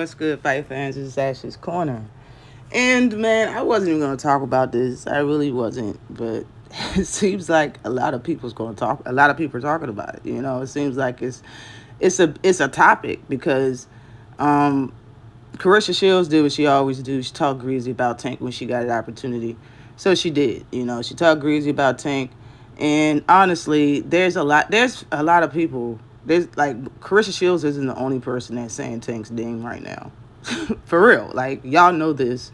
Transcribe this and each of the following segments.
What's good, fight fans? It's Ash's Corner. And man, I wasn't even going to talk about this. I really wasn't. But it seems like a lot of people's going to talk. A lot of people are talking about it. You know, it seems like it's a topic because Clarissa Shields did what she always do. She talked greasy about Tank when she got an opportunity. So she did. You know, she talked greasy about Tank. And honestly, there's a lot of people. There's like Clarissa Shields isn't the only person that's saying Tank's ding right now. For real. Like, y'all know this.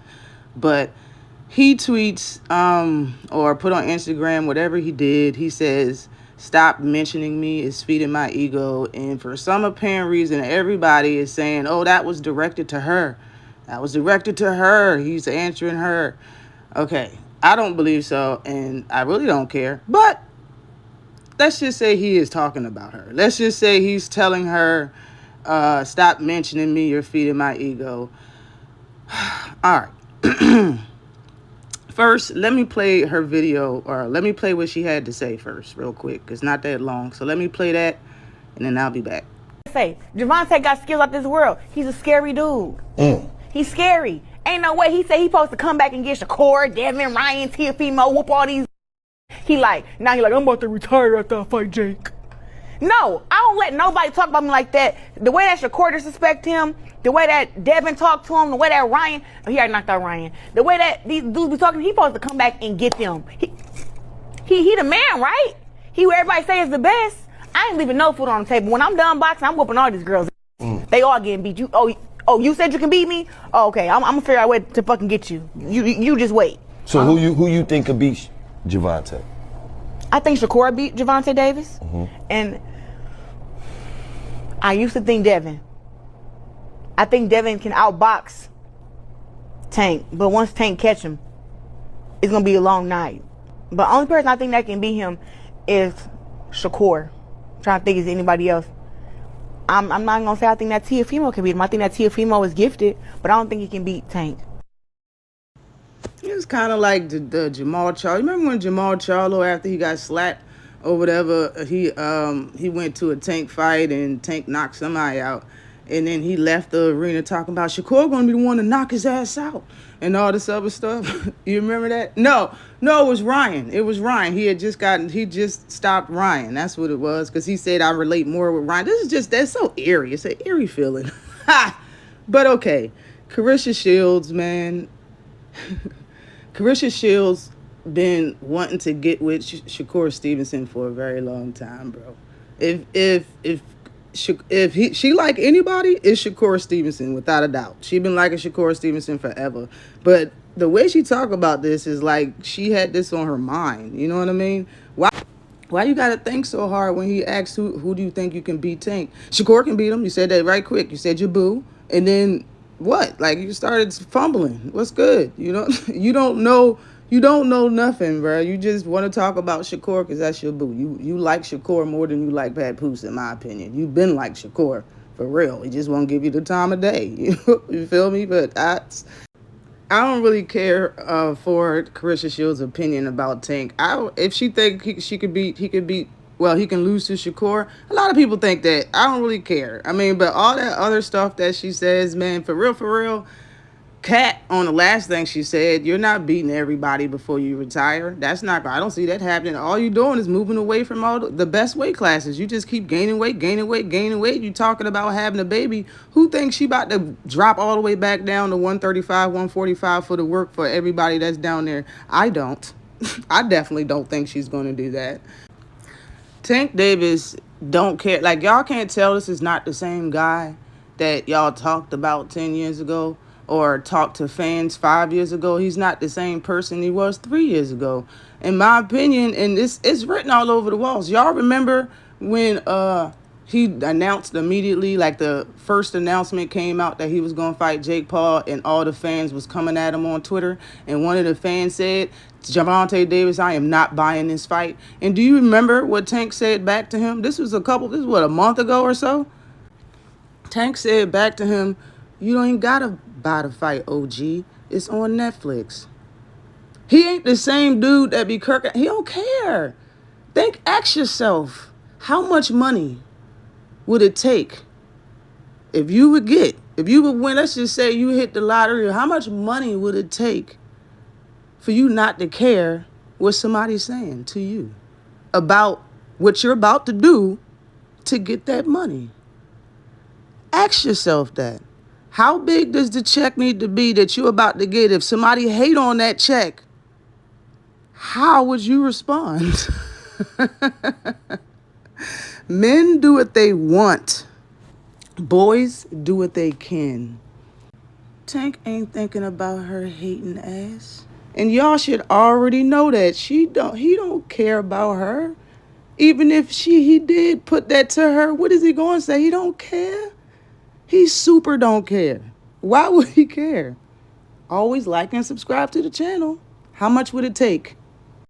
But he tweets or put on Instagram, whatever he did, he says, "Stop mentioning me, it's feeding my ego." And for some apparent reason, everybody is saying, oh, that was directed to her. That was directed to her. He's answering her. Okay, I don't believe so, and I really don't care. But let's just say he is talking about her. Let's just say he's telling her, stop mentioning me, you're feeding my ego. All right. First, let me play her video, or let me play what she had to say first, real quick. It's not that long. So let me play that, and then I'll be back. Say, Javante got skills out this world. He's a scary dude. He's scary. Ain't no way he said he supposed to come back and get Shakur, Devin, Ryan, Tiafimo, whoop all these. Now he like, I'm about to retire after I fight Jake. No, I don't let nobody talk about me like that. The way that Shakur disrespect him, the way that Devin talked to him, the way that Ryan, he already knocked out Ryan. The way that these dudes be talking, he supposed to come back and get them. He the man, right? He who everybody say is the best. I ain't leaving no food on the table. When I'm done boxing, I'm whooping all these girls. They all getting beat. You said you can beat me? Oh, okay, I'm gonna figure out a way to fucking get you. You just wait. So who you think could beat Javante? I think Shakur beat Javante Davis, and I used to think Devin. I think Devin can outbox Tank, but once Tank catch him, it's gonna be a long night. But only person I think that can beat him is Shakur. I'm trying to think is anybody else. I'm not gonna say I think that Tiafimo can beat him. I think that Tiafimo is gifted, but I don't think he can beat Tank. It's kind of like the Jamal Charlo. Remember when Jamal Charlo, after he got slapped or whatever, he went to a Tank fight and Tank knocked somebody out, and then he left the arena talking about Shakur gonna be the one to knock his ass out and all this other stuff. You remember that? No, it was Ryan. It was Ryan. He just stopped Ryan. That's what it was, because he said I relate more with Ryan. That's so eerie. It's an eerie feeling. But okay, Clarissa Shields, man. Clarissa Shields been wanting to get with Shakur Stevenson for a very long time, bro. If she like anybody, it's Shakur Stevenson, without a doubt. She been liking Shakur Stevenson forever. But the way she talk about this is like she had this on her mind. You know what I mean? Why you gotta think so hard when he asks who do you think you can beat Tank? Shakur can beat him. You said that right quick. You said your boo, and then what? Like, you started fumbling. What's good? You know, you don't know nothing, bro. You just want to talk about Shakur because that's your boo. You like Shakur more than you like Papoose, in my opinion. You've been like Shakur for real. He just won't give you the time of day. You feel me? But I don't really care for Clarissa Shields' opinion about Tank. If she think he can lose to Shakur. A lot of people think that. I don't really care. I mean, but all that other stuff that she says, man, for real, Kat, on the last thing she said, you're not beating everybody before you retire. I don't see that happening. All you're doing is moving away from all the best weight classes. You just keep gaining weight. You talking about having a baby. Who thinks she about to drop all the way back down to 135, 145 for the work for everybody that's down there? I don't. I definitely don't think she's going to do that. Tank Davis don't care. Like, y'all can't tell this is not the same guy that y'all talked about 10 years ago or talked to fans 5 years ago. He's not the same person he was 3 years ago, in my opinion. And it's written all over the walls. Y'all remember when he announced immediately, like the first announcement came out that he was going to fight Jake Paul, and all the fans was coming at him on Twitter. And one of the fans said, Javante Davis, I am not buying this fight. And do you remember what Tank said back to him? This was a month ago or so? Tank said back to him, you don't even got to buy the fight, OG. It's on Netflix. He ain't the same dude that be Kirk. He don't care. Ask yourself, how much money would it take if you would get If you would win, let's just say you hit the lottery, how much money would it take for you not to care what somebody's saying to you about what you're about to do to get that money? Ask yourself that. How big does the check need to be that you're about to get? If somebody hate on that check, how would you respond? Men do what they want. Boys do what they can. Tank ain't thinking about her hating ass. And y'all should already know that. He don't care about her. Even if he did put that to her, what is he going to say? He don't care. He super don't care. Why would he care? Always like and subscribe to the channel. How much would it take